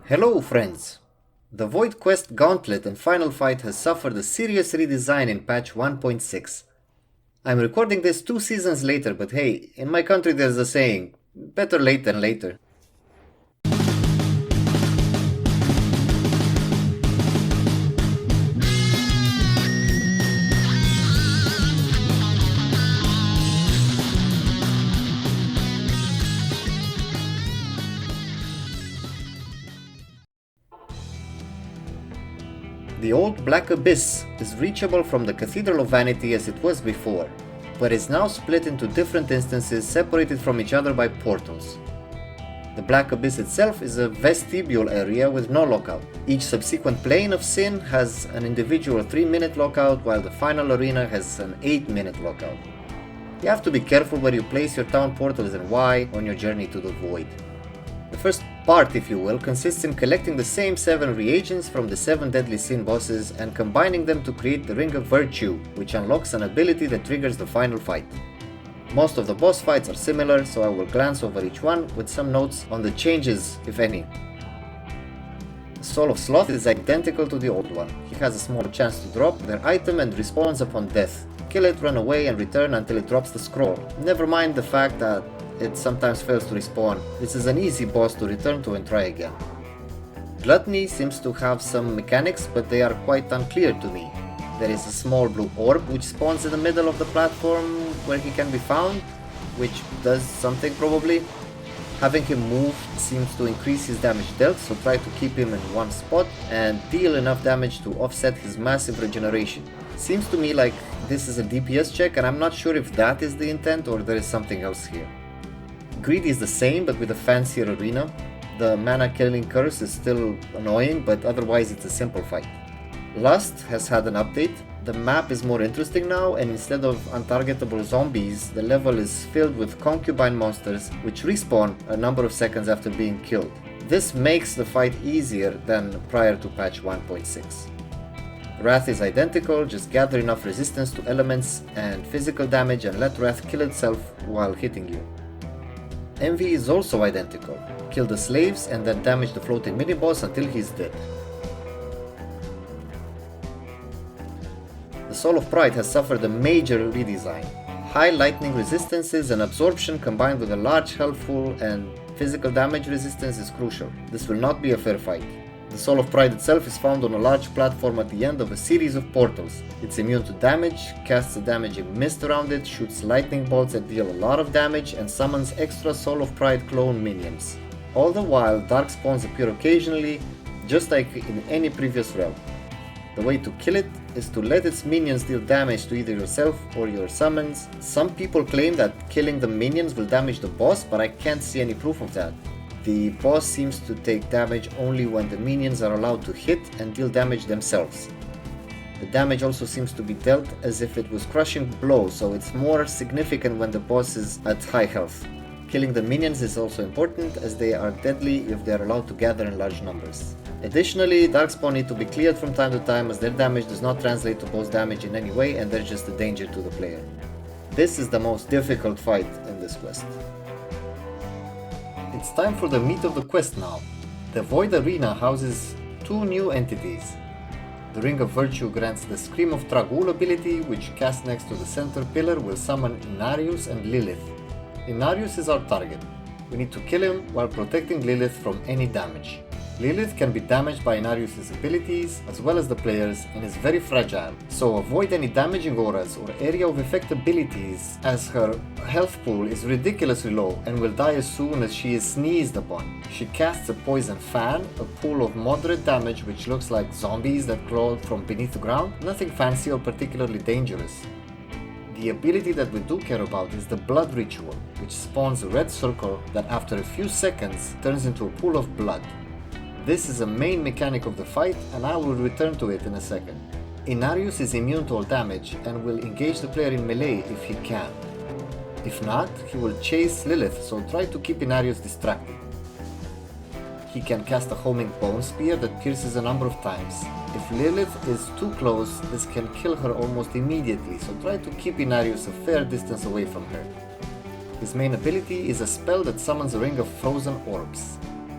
Hello friends! The Void Quest Gauntlet and Final Fight has suffered a serious redesign in patch 1.6. I'm recording this 2 seasons later, but hey, in my country there's a saying, better late than later. The old Black Abyss is reachable from the Cathedral of Vanity as it was before, but is now split into different instances separated from each other by portals. The Black Abyss itself is a vestibule area with no lockout. Each subsequent plane of sin has an individual 3-minute lockout, while the final arena has an 8-minute lockout. You have to be careful where you place your town portals and why on your journey to the Void. The first part, if you will, consists in collecting the same 7 reagents from the 7 deadly sin bosses and combining them to create the Ring of Virtue, which unlocks an ability that triggers the final fight. Most of the boss fights are similar, so I will glance over each one with some notes on the changes, if any. The Soul of Sloth is identical to the old one. He has a small chance to drop their item and respawns upon death. Kill it, run away and return until it drops the scroll. Never mind the fact that it sometimes fails to respawn. This is an easy boss to return to and try again. Gluttony seems to have some mechanics, but they are quite unclear to me. There is a small blue orb which spawns in the middle of the platform where he can be found, which does something probably. Having him move seems to increase his damage dealt, so try to keep him in one spot and deal enough damage to offset his massive regeneration. Seems to me like this is a DPS check, and I'm not sure if that is the intent or there is something else here. Greed is the same but with a fancier arena. The mana killing curse is still annoying, but otherwise it's a simple fight. Lust has had an update. The map is more interesting now, and instead of untargetable zombies, the level is filled with concubine monsters which respawn a number of seconds after being killed. This makes the fight easier than prior to patch 1.6. Wrath is identical, just gather enough resistance to elements and physical damage and let Wrath kill itself while hitting you. Envy is also identical. Kill the slaves and then damage the floating mini-boss until he's dead. The Soul of Pride has suffered a major redesign. High lightning resistances and absorption combined with a large health pool and physical damage resistance is crucial. This will not be a fair fight. The Soul of Pride itself is found on a large platform at the end of a series of portals. It's immune to damage, casts a damaging mist around it, shoots lightning bolts that deal a lot of damage, and summons extra Soul of Pride clone minions. All the while, dark spawns appear occasionally, just like in any previous realm. The way to kill it is to let its minions deal damage to either yourself or your summons. Some people claim that killing the minions will damage the boss, but I can't see any proof of that. The boss seems to take damage only when the minions are allowed to hit and deal damage themselves. The damage also seems to be dealt as if it was crushing blow, so it's more significant when the boss is at high health. Killing the minions is also important, as they are deadly if they are allowed to gather in large numbers. Additionally, Darkspawn need to be cleared from time to time, as their damage does not translate to boss damage in any way and they're just a danger to the player. This is the most difficult fight in this quest. It's time for the meat of the quest now. The Void Arena houses 2 new entities. The Ring of Virtue grants the Scream of Tragul ability, which cast next to the center pillar will summon Inarius and Lilith. Inarius is our target. We need to kill him while protecting Lilith from any damage. Lilith can be damaged by Inarius' abilities as well as the players and is very fragile, so avoid any damaging auras or area of effect abilities, as her health pool is ridiculously low and will die as soon as she is sneezed upon. She casts a poison fan, a pool of moderate damage which looks like zombies that crawl from beneath the ground, nothing fancy or particularly dangerous. The ability that we do care about is the Blood Ritual, which spawns a red circle that after a few seconds turns into a pool of blood. This is a main mechanic of the fight, and I will return to it in a second. Inarius is immune to all damage and will engage the player in melee if he can. If not, he will chase Lilith, so try to keep Inarius distracted. He can cast a homing bone spear that pierces a number of times. If Lilith is too close, this can kill her almost immediately, so try to keep Inarius a fair distance away from her. His main ability is a spell that summons a ring of frozen orbs.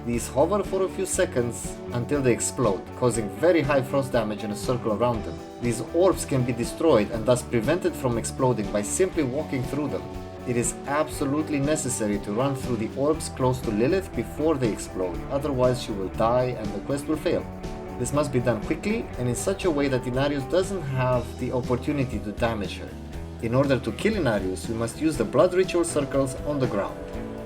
These hover for a few seconds until they explode, causing very high frost damage in a circle around them. These orbs can be destroyed and thus prevented from exploding by simply walking through them. It is absolutely necessary to run through the orbs close to Lilith before they explode, otherwise she will die and the quest will fail. This must be done quickly and in such a way that Inarius doesn't have the opportunity to damage her. In order to kill Inarius, we must use the blood ritual circles on the ground.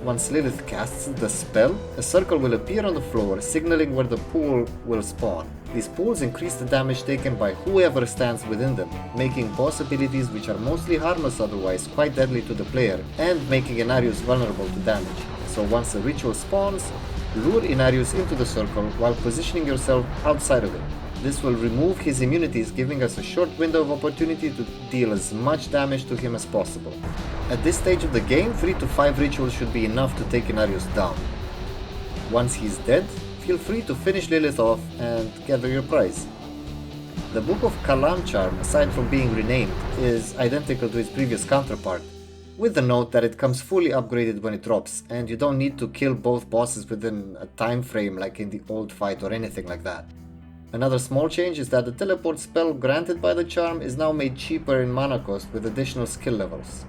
Once Lilith casts the spell, a circle will appear on the floor, signaling where the pool will spawn. These pools increase the damage taken by whoever stands within them, making boss abilities which are mostly harmless otherwise quite deadly to the player, and making Inarius vulnerable to damage. So once the ritual spawns, lure Inarius into the circle while positioning yourself outside of it. This will remove his immunities, giving us a short window of opportunity to deal as much damage to him as possible. At this stage of the game, 3 to 5 rituals should be enough to take Inarius down. Once he's dead, feel free to finish Lilith off and gather your prize. The Book of Kalam charm, aside from being renamed, is identical to its previous counterpart, with the note that it comes fully upgraded when it drops, and you don't need to kill both bosses within a time frame like in the old fight or anything like that. Another small change is that the teleport spell granted by the charm is now made cheaper in mana cost with additional skill levels.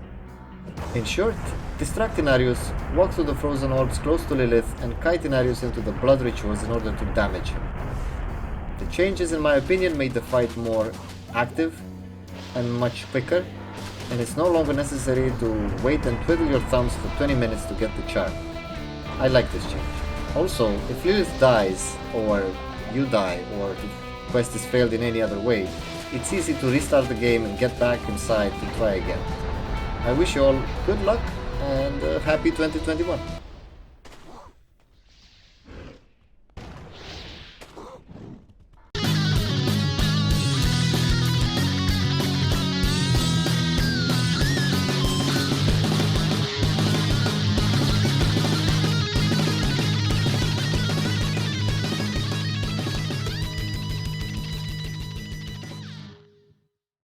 In short, distract Inarius, walk through the frozen orbs close to Lilith, and kite Inarius into the blood rituals in order to damage him. The changes, in my opinion, made the fight more active and much quicker, and it's no longer necessary to wait and twiddle your thumbs for 20 minutes to get the charm. I like this change. Also, if Lilith dies, or you die, or if the quest is failed in any other way, it's easy to restart the game and get back inside to try again. I wish you all good luck and happy 2021.